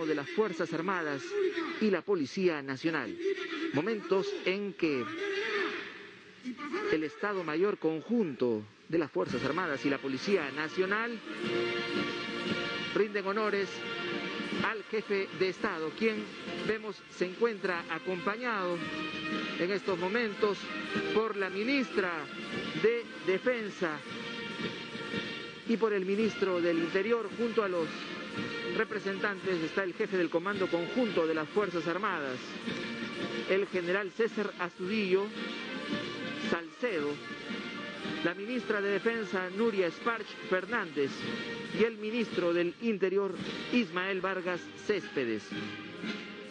de las Fuerzas Armadas y la Policía Nacional. Momentos en que el Estado Mayor Conjunto de las Fuerzas Armadas y la Policía Nacional rinden honores al jefe de Estado, quien vemos se encuentra acompañado en estos momentos por la ministra de Defensa y por el ministro del Interior. Junto a los representantes está el jefe del Comando Conjunto de las Fuerzas Armadas, el general César Astudillo Salcedo, la ministra de Defensa Nuria Esparch Fernández y el ministro del Interior Ismael Vargas Céspedes,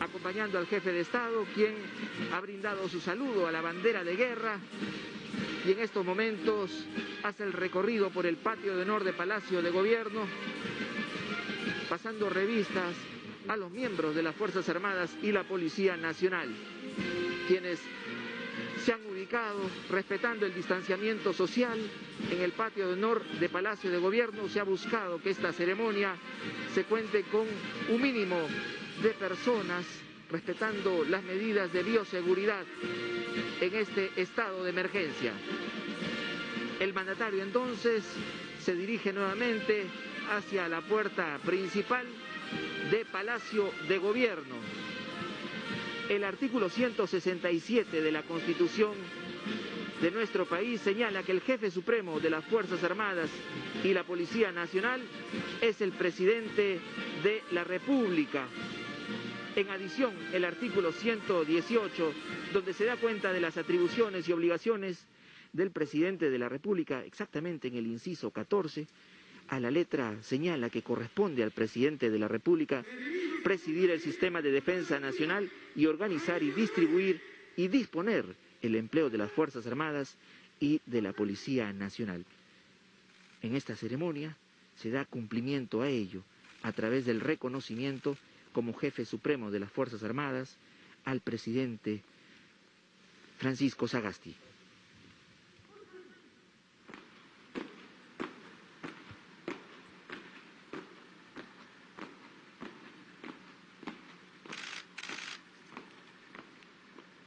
acompañando al jefe de Estado, quien ha brindado su saludo a la bandera de guerra y en estos momentos hace el recorrido por el patio de honor de Palacio de Gobierno, pasando revistas a los miembros de las Fuerzas Armadas y la Policía Nacional, quienes se han ubicado respetando el distanciamiento social en el patio de honor de Palacio de Gobierno. Se ha buscado que esta ceremonia se cuente con un mínimo de personas, respetando las medidas de bioseguridad en este estado de emergencia. El mandatario entonces se dirige nuevamente hacia la puerta principal de Palacio de Gobierno. El artículo 167 de la Constitución de nuestro país señala que el jefe supremo de las Fuerzas Armadas y la Policía Nacional es el presidente de la República. En adición, el artículo 118, donde se da cuenta de las atribuciones y obligaciones del presidente de la República, exactamente en el inciso 14, a la letra señala que corresponde al presidente de la República presidir el sistema de defensa nacional y organizar y distribuir y disponer el empleo de las Fuerzas Armadas y de la Policía Nacional. En esta ceremonia se da cumplimiento a ello a través del reconocimiento como jefe supremo de las Fuerzas Armadas al presidente Francisco Sagasti.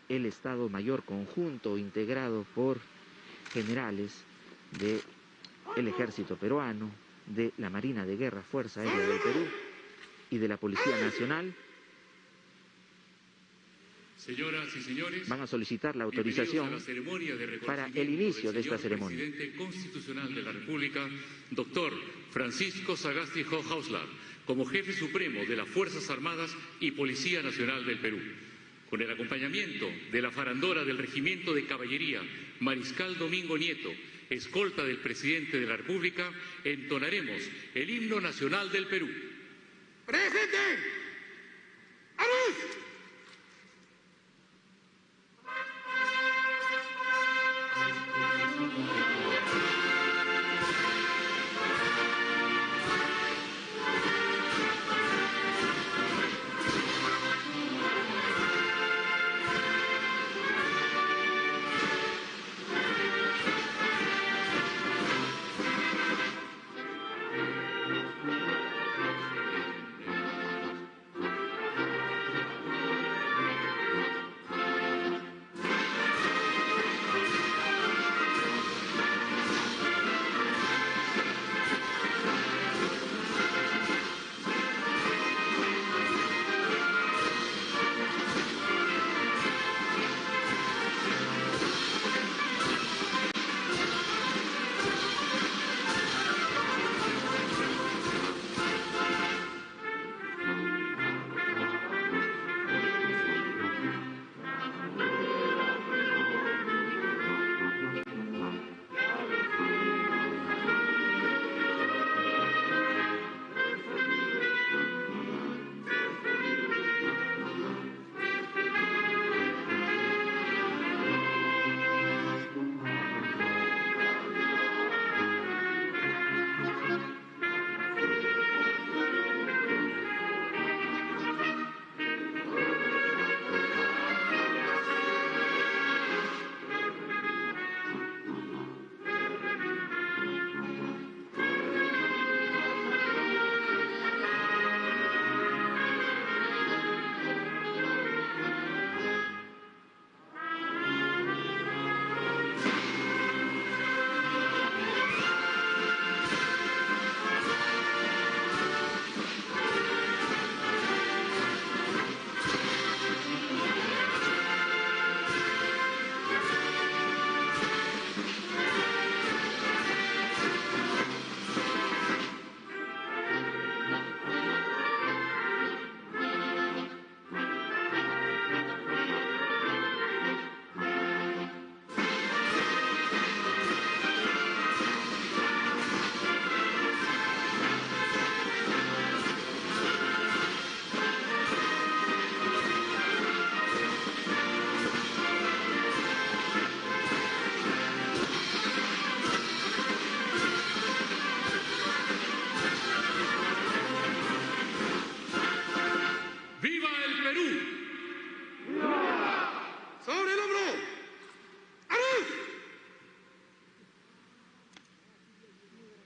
El Estado Mayor Conjunto, integrado por generales del Ejército Peruano, de la Marina de Guerra, Fuerza Aérea del Perú y de la Policía Nacional, señoras y señores, van a solicitar la autorización para el inicio de esta ceremonia. Presidente constitucional de la República, doctor Francisco Sagasti Hauslar, como jefe supremo de las Fuerzas Armadas y Policía Nacional del Perú. Con el acompañamiento de la farandora del Regimiento de Caballería, Mariscal Domingo Nieto, escolta del Presidente de la República, entonaremos el himno nacional del Perú. ¡Presente! ¡Arús!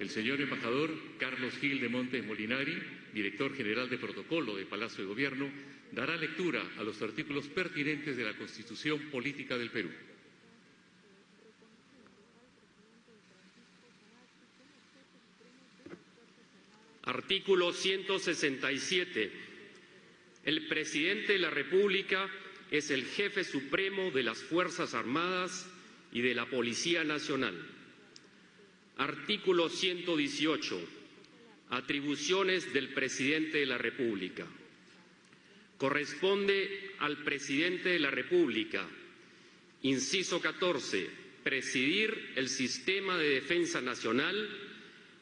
el señor embajador Carlos Gil de Montes Molinari, director general de Protocolo de Palacio de Gobierno, dará lectura a los artículos pertinentes de la Constitución Política del Perú. Artículo 167. El presidente de la República es el jefe supremo de las Fuerzas Armadas y de la Policía Nacional. Artículo 118. Atribuciones del presidente de la República. Corresponde al presidente de la República, inciso 14, presidir el sistema de defensa nacional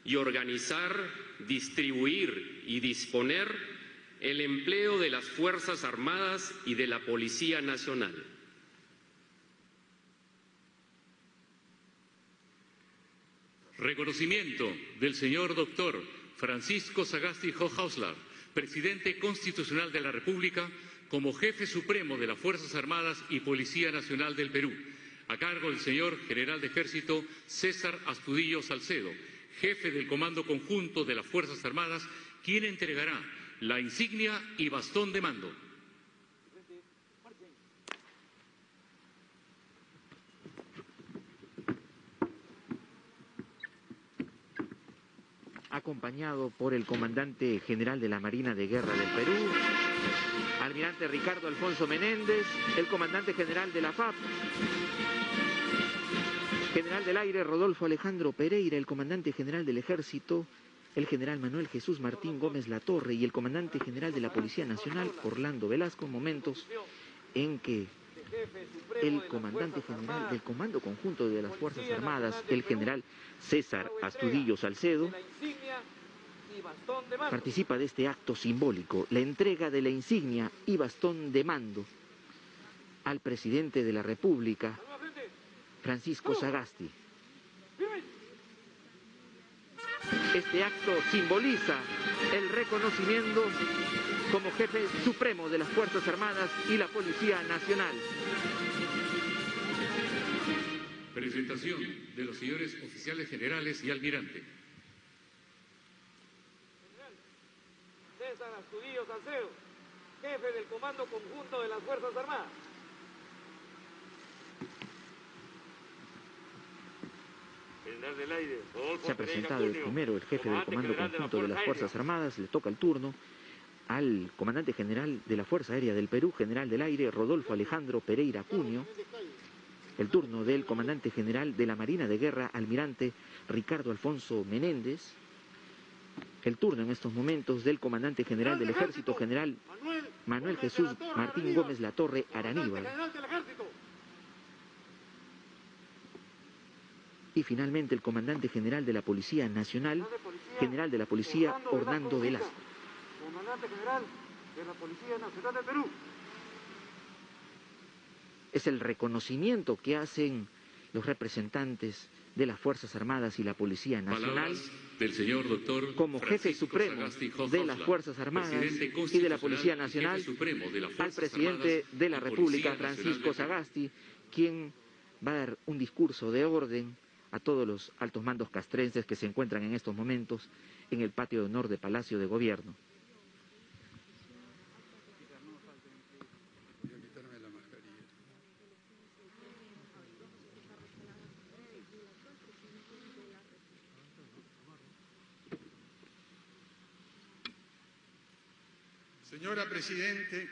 y organizar, distribuir y disponer el empleo de las Fuerzas Armadas y de la Policía Nacional. Reconocimiento del señor doctor Francisco Sagasti Hochhauslar, presidente constitucional de la República, como jefe supremo de las Fuerzas Armadas y Policía Nacional del Perú, a cargo del señor general de Ejército César Astudillo Salcedo, jefe del Comando Conjunto de las Fuerzas Armadas, quien entregará la insignia y bastón de mando. Acompañado por el comandante general de la Marina de Guerra del Perú, almirante Ricardo Alfonso Menéndez, el comandante general de la FAP, general del aire Rodolfo Alejandro Pereira, el comandante general del Ejército, el general Manuel Jesús Martín Gómez Latorre y el comandante general de la Policía Nacional, Orlando Velasco, momentos en que el comandante general del Comando Conjunto de las Fuerzas Armadas, el general César Astudillo Salcedo, participa de este acto simbólico, la entrega de la insignia y bastón de mando al presidente de la República, Francisco Sagasti. Este acto simboliza el reconocimiento como jefe supremo de las Fuerzas Armadas y la Policía Nacional. Presentación de los señores oficiales generales y almirante. César Astudillo Salcedo, jefe del Comando Conjunto de las Fuerzas Armadas. Se ha presentado el primero, el jefe del Comando Conjunto de las Fuerzas Armadas, le toca el turno al comandante general de la Fuerza Aérea del Perú, general del aire Rodolfo Alejandro Pereira Cunio, el turno del comandante general de la Marina de Guerra, almirante Ricardo Alfonso Menéndez, el turno en estos momentos del comandante general del Ejército, general Manuel Jesús Martín Gómez Latorre Araníbal. Y finalmente el comandante general de la Policía Nacional, general de la Policía Orlando Velasco. Comandante general de la Policía Nacional del Perú. Es el reconocimiento que hacen los representantes de las Fuerzas Armadas y la Policía Nacional del señor doctor como jefe supremo de las Fuerzas Armadas y de la Policía Nacional al presidente de la República, Francisco Sagasti, quien va a dar un discurso de orden a todos los altos mandos castrenses que se encuentran en estos momentos en el patio de honor de Palacio de Gobierno. Señora Presidente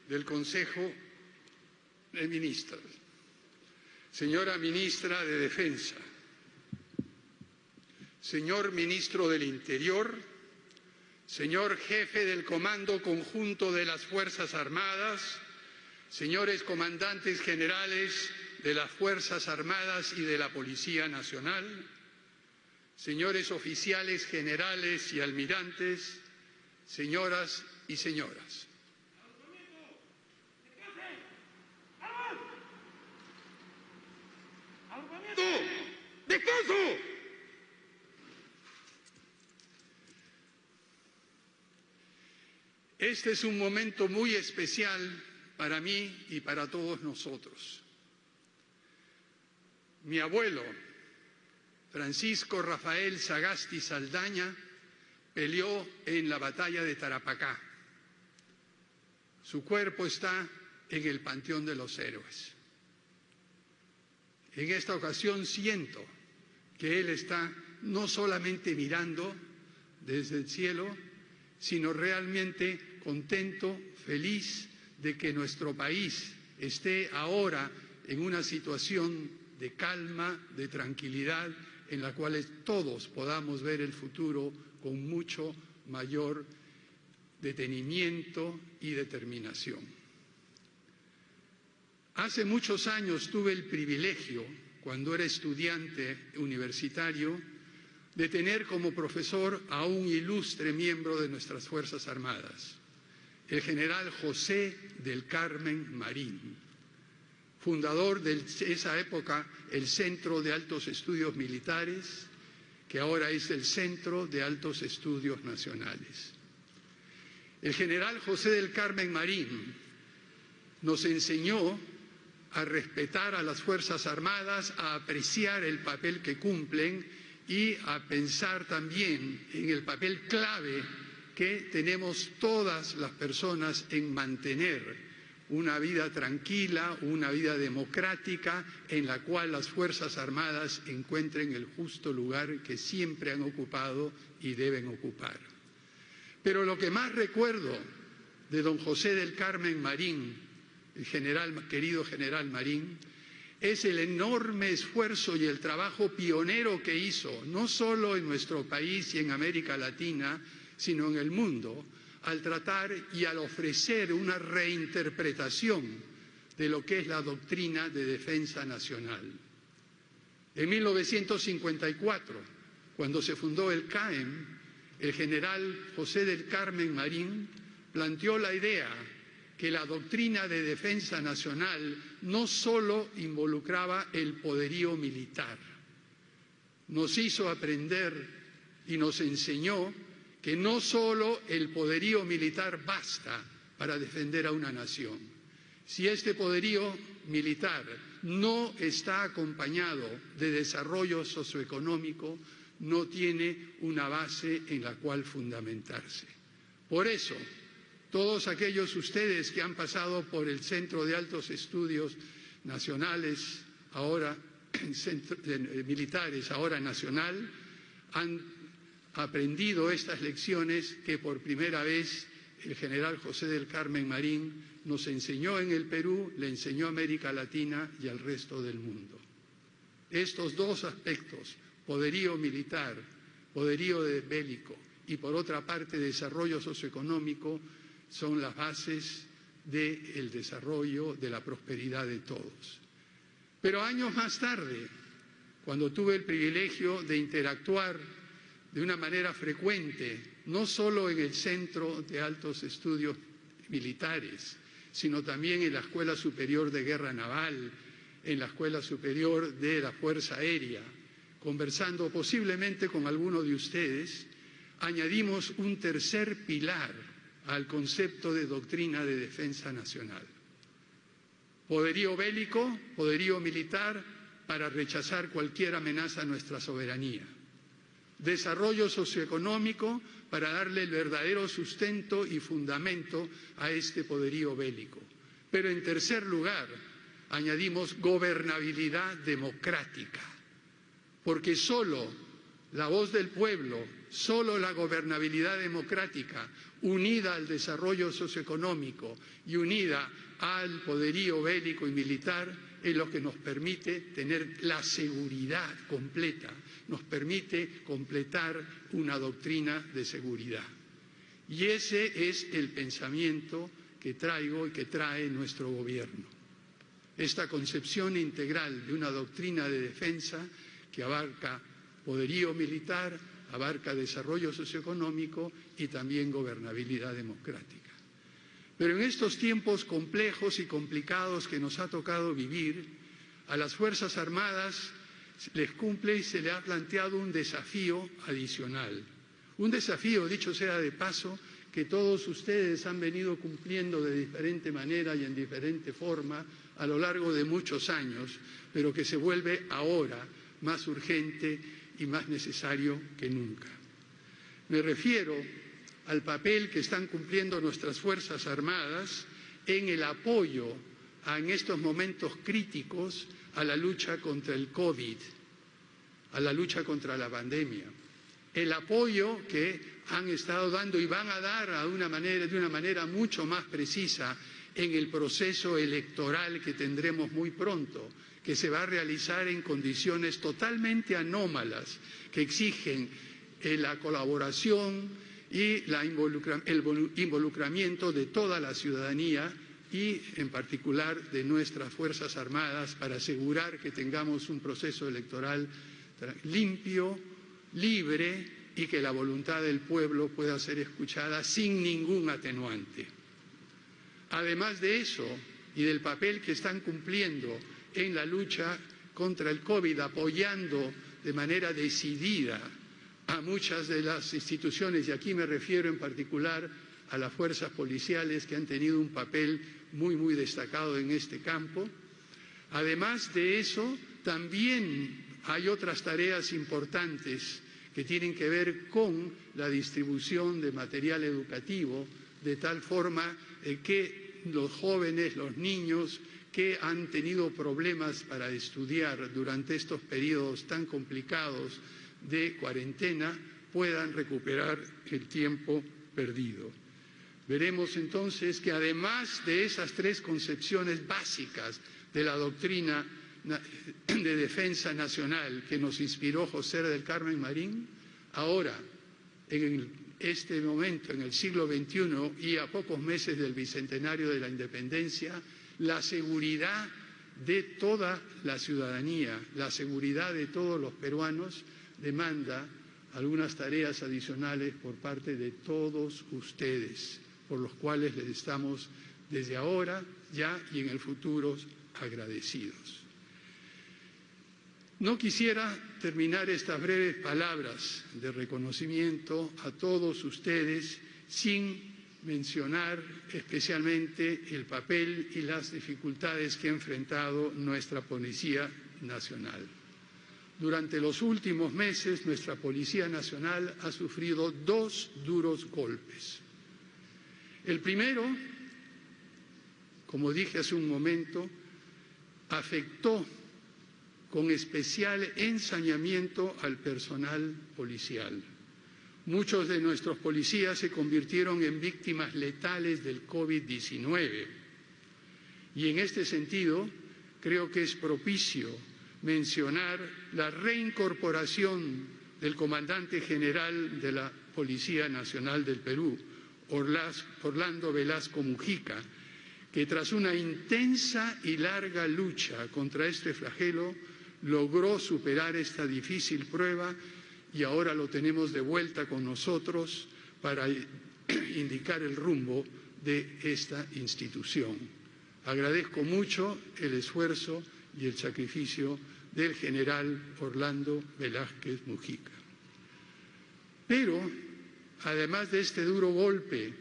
del Consejo de Ministros, señora Ministra de Defensa, señor Ministro del Interior, señor Jefe del Comando Conjunto de las Fuerzas Armadas, señores Comandantes Generales de las Fuerzas Armadas y de la Policía Nacional, señores Oficiales Generales y Almirantes, señoras y señoras. ¡Descanso! Este es un momento muy especial para mí y para todos nosotros. Mi abuelo, Francisco Rafael Sagasti Saldaña peleó en la batalla de Tarapacá. Su cuerpo está en el Panteón de los Héroes. En esta ocasión siento que él está no solamente mirando desde el cielo, sino realmente contento, feliz de que nuestro país esté ahora en una situación de calma, de tranquilidad, en la cual todos podamos ver el futuro con mucho mayor detenimiento y determinación. Hace muchos años tuve el privilegio, cuando era estudiante universitario, de tener como profesor a un ilustre miembro de nuestras Fuerzas Armadas, el general José del Carmen Marín, fundador de esa época el Centro de Altos Estudios Militares, que ahora es el Centro de Altos Estudios Nacionales. El general José del Carmen Marín nos enseñó a respetar a las Fuerzas Armadas, a apreciar el papel que cumplen y a pensar también en el papel clave que tenemos todas las personas en mantener una vida tranquila, una vida democrática, en la cual las Fuerzas Armadas encuentren el justo lugar que siempre han ocupado y deben ocupar. Pero lo que más recuerdo de don José del Carmen Marín, el querido general Marín, es el enorme esfuerzo y el trabajo pionero que hizo, no solo en nuestro país y en América Latina, sino en el mundo, al tratar y al ofrecer una reinterpretación de lo que es la doctrina de defensa nacional. En 1954, cuando se fundó el CAEM, el general José del Carmen Marín planteó la idea que la doctrina de defensa nacional no solo involucraba el poderío militar, nos hizo aprender y nos enseñó que no solo el poderío militar basta para defender a una nación. Si este poderío militar no está acompañado de desarrollo socioeconómico, no tiene una base en la cual fundamentarse. Por eso, todos aquellos ustedes que han pasado por el Centro de Altos Estudios Nacionales, ahora militares, ahora nacional, han aprendido estas lecciones que por primera vez el general José del Carmen Marín nos enseñó en el Perú, le enseñó a América Latina y al resto del mundo. Estos dos aspectos, poderío militar, poderío bélico y por otra parte desarrollo socioeconómico, son las bases del desarrollo, de la prosperidad de todos. Pero años más tarde, cuando tuve el privilegio de interactuar de una manera frecuente, no solo en el Centro de Altos Estudios Militares, sino también en la Escuela Superior de Guerra Naval, en la Escuela Superior de la Fuerza Aérea, conversando posiblemente con alguno de ustedes, añadimos un tercer pilar al concepto de doctrina de defensa nacional. Poderío bélico, poderío militar para rechazar cualquier amenaza a nuestra soberanía. Desarrollo socioeconómico para darle el verdadero sustento y fundamento a este poderío bélico. Pero en tercer lugar, añadimos gobernabilidad democrática, porque solo la voz del pueblo, solo la gobernabilidad democrática, unida al desarrollo socioeconómico y unida al poderío bélico y militar, es lo que nos permite tener la seguridad completa, nos permite completar una doctrina de seguridad. Y ese es el pensamiento que traigo y que trae nuestro gobierno. Esta concepción integral de una doctrina de defensa que abarca poderío militar, abarca desarrollo socioeconómico y también gobernabilidad democrática. Pero en estos tiempos complejos y complicados que nos ha tocado vivir, a las Fuerzas Armadas les cumple y se le ha planteado un desafío adicional. Un desafío, dicho sea de paso, que todos ustedes han venido cumpliendo de diferente manera y en diferente forma a lo largo de muchos años, pero que se vuelve ahora más urgente y más necesario que nunca. Me refiero al papel que están cumpliendo nuestras Fuerzas Armadas en el apoyo en estos momentos críticos a la lucha contra el COVID, a la lucha contra la pandemia. El apoyo que han estado dando y van a dar de una manera mucho más precisa en el proceso electoral que tendremos muy pronto, que se va a realizar en condiciones totalmente anómalas, que exigen la colaboración y el involucramiento de toda la ciudadanía y en particular de nuestras Fuerzas Armadas para asegurar que tengamos un proceso electoral limpio, libre y que la voluntad del pueblo pueda ser escuchada sin ningún atenuante. Además de eso y del papel que están cumpliendo en la lucha contra el COVID, apoyando de manera decidida a muchas de las instituciones, y aquí me refiero en particular a las fuerzas policiales que han tenido un papel muy destacado en este campo. Además de eso, también hay otras tareas importantes que tienen que ver con la distribución de material educativo, de tal forma que los jóvenes, los niños que han tenido problemas para estudiar durante estos periodos tan complicados de cuarentena puedan recuperar el tiempo perdido. Veremos entonces que además de esas tres concepciones básicas de la doctrina de defensa nacional que nos inspiró José del Carmen Marín, ahora, en este momento, en el siglo XXI y a pocos meses del bicentenario de la independencia, la seguridad de toda la ciudadanía, la seguridad de todos los peruanos demanda algunas tareas adicionales por parte de todos ustedes, por los cuales les estamos desde ahora, ya y en el futuro agradecidos. No quisiera terminar estas breves palabras de reconocimiento a todos ustedes sin mencionar especialmente el papel y las dificultades que ha enfrentado nuestra Policía Nacional. Durante los últimos meses, nuestra Policía Nacional ha sufrido dos duros golpes. El primero, como dije hace un momento, afectó con especial ensañamiento al personal policial. Muchos de nuestros policías se convirtieron en víctimas letales del COVID-19 y en este sentido creo que es propicio mencionar la reincorporación del comandante general de la Policía Nacional del Perú, Orlando Velasco Mujica, que tras una intensa y larga lucha contra este flagelo logró superar esta difícil prueba y ahora lo tenemos de vuelta con nosotros para indicar el rumbo de esta institución. Agradezco mucho el esfuerzo y el sacrificio del general Orlando Velázquez Mujica. Pero, además de este duro golpe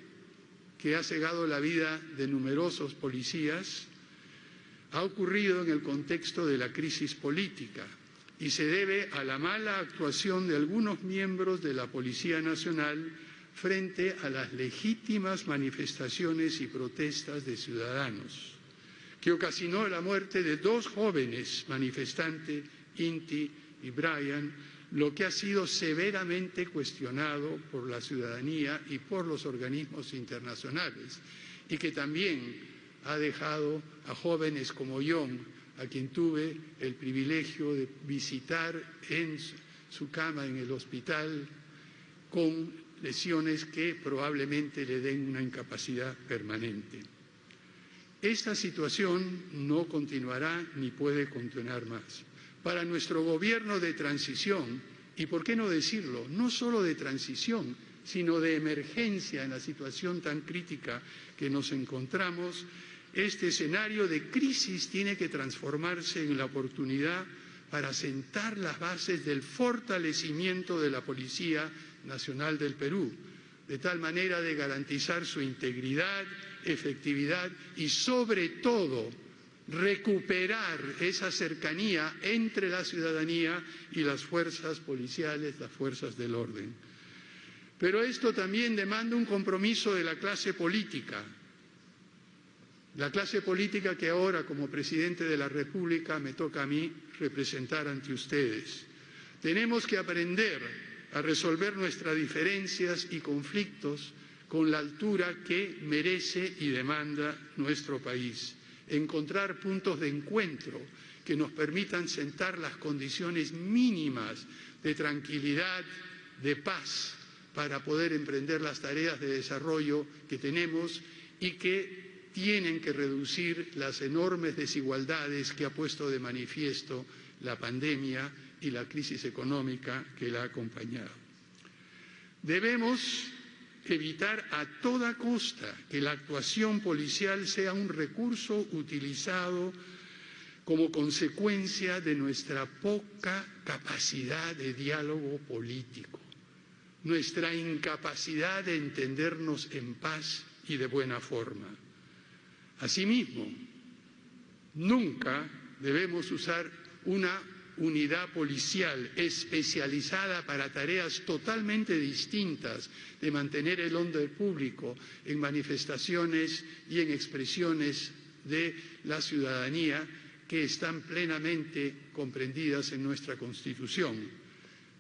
que ha cegado la vida de numerosos policías, ha ocurrido en el contexto de la crisis política y se debe a la mala actuación de algunos miembros de la Policía Nacional frente a las legítimas manifestaciones y protestas de ciudadanos, que ocasionó la muerte de dos jóvenes manifestantes, Inti y Brian, lo que ha sido severamente cuestionado por la ciudadanía y por los organismos internacionales, y que también ha dejado a jóvenes como John, a quien tuve el privilegio de visitar en su cama en el hospital, con lesiones que probablemente le den una incapacidad permanente. Esta situación no continuará ni puede continuar más. Para nuestro gobierno de transición, y por qué no decirlo, no solo de transición, sino de emergencia en la situación tan crítica que nos encontramos, este escenario de crisis tiene que transformarse en la oportunidad para sentar las bases del fortalecimiento de la Policía Nacional del Perú, de tal manera de garantizar su integridad, efectividad y sobre todo recuperar esa cercanía entre la ciudadanía y las fuerzas policiales, las fuerzas del orden. Pero esto también demanda un compromiso de la clase política que ahora, como presidente de la República, me toca a mí representar ante ustedes. Tenemos que aprender a resolver nuestras diferencias y conflictos con la altura que merece y demanda nuestro país. Encontrar puntos de encuentro que nos permitan sentar las condiciones mínimas de tranquilidad, de paz, para poder emprender las tareas de desarrollo que tenemos y que tienen que reducir las enormes desigualdades que ha puesto de manifiesto la pandemia y la crisis económica que la ha acompañado. Debemos evitar a toda costa que la actuación policial sea un recurso utilizado como consecuencia de nuestra poca capacidad de diálogo político, nuestra incapacidad de entendernos en paz y de buena forma. Asimismo, nunca debemos usar una unidad policial especializada para tareas totalmente distintas de mantener el orden público en manifestaciones y en expresiones de la ciudadanía que están plenamente comprendidas en nuestra Constitución.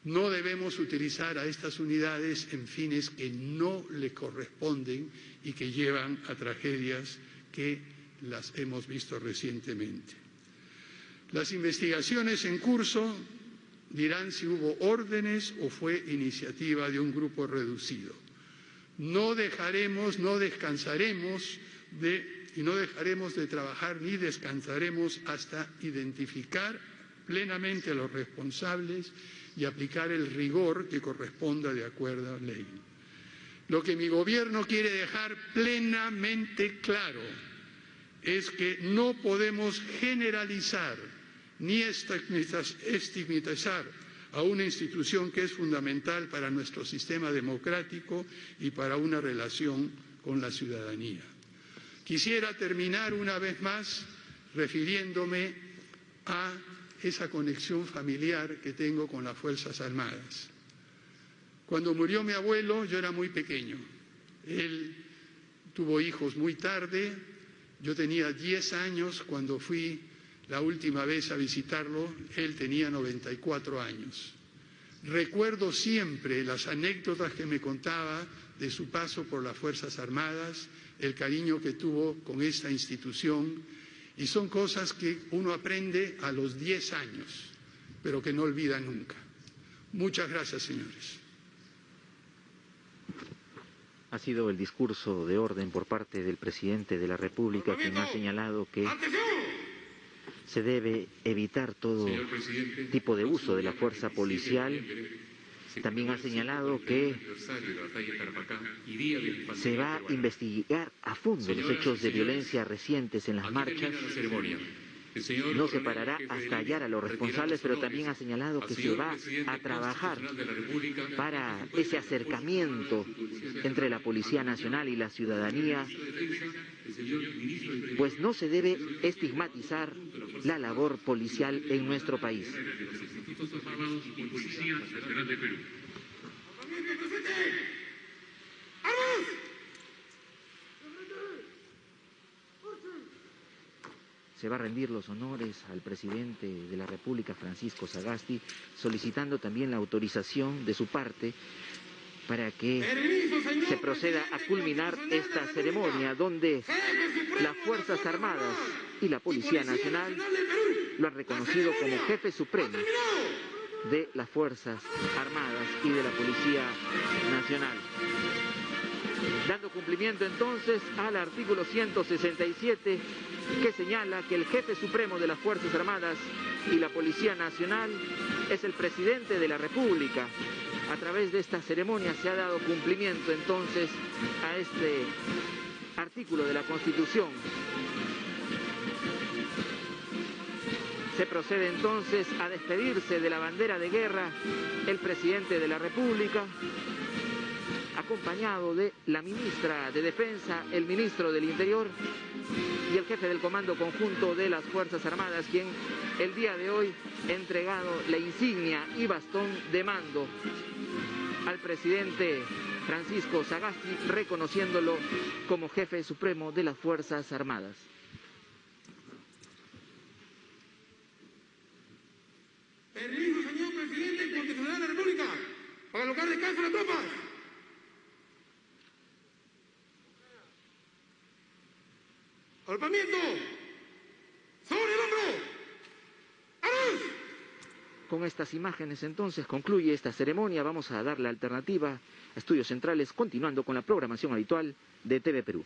No debemos utilizar a estas unidades en fines que no le corresponden y que llevan a tragedias que las hemos visto recientemente. Las investigaciones en curso dirán si hubo órdenes o fue iniciativa de un grupo reducido. No descansaremos de trabajar ni descansaremos hasta identificar plenamente a los responsables y aplicar el rigor que corresponda de acuerdo a la ley. Lo que mi gobierno quiere dejar plenamente claro es que no podemos generalizar ni estigmatizar a una institución que es fundamental para nuestro sistema democrático y para una relación con la ciudadanía. Quisiera terminar una vez más refiriéndome a esa conexión familiar que tengo con las Fuerzas Armadas. Cuando murió mi abuelo yo era muy pequeño. Él tuvo hijos muy tarde. Yo tenía 10 años cuando fui la última vez a visitarlo. Él tenía 94 años. Recuerdo siempre las anécdotas que me contaba de su paso por las Fuerzas Armadas, el cariño que tuvo con esta institución, y son cosas que uno aprende a los 10 años, pero que no olvida nunca. Muchas gracias, señores. Ha sido el discurso de orden por parte del presidente de la República, quien ha señalado que se debe evitar todo tipo de uso de la fuerza policial. También ha señalado que se va a investigar a fondo los hechos de violencia recientes en las marchas. No se parará hasta hallar a los responsables, pero también ha señalado que se va a trabajar para ese acercamiento entre la Policía Nacional y la ciudadanía, pues no se debe estigmatizar la labor policial en nuestro país. Se va a rendir los honores al presidente de la República, Francisco Sagasti, solicitando también la autorización de su parte para que se proceda a culminar esta ceremonia, donde las Fuerzas Armadas y la Policía Nacional lo han reconocido como jefe supremo de las Fuerzas Armadas y de la Policía Nacional. Dando cumplimiento entonces al artículo 167, que señala que el jefe supremo de las Fuerzas Armadas y la Policía Nacional es el presidente de la República. A través de esta ceremonia se ha dado cumplimiento entonces a este artículo de la Constitución. Se procede entonces a despedirse de la bandera de guerra el presidente de la República, acompañado de la ministra de Defensa, el ministro del Interior y el jefe del Comando Conjunto de las Fuerzas Armadas, quien el día de hoy ha entregado la insignia y bastón de mando al presidente Francisco Sagasti, reconociéndolo como jefe supremo de las Fuerzas Armadas. Permiso, señor presidente constitucional de la República, para colocar descanso a las tropas. Agrupamiento, sobre el hombro, ¡arroz! Con estas imágenes entonces concluye esta ceremonia. Vamos a dar la alternativa a Estudios Centrales, continuando con la programación habitual de TV Perú.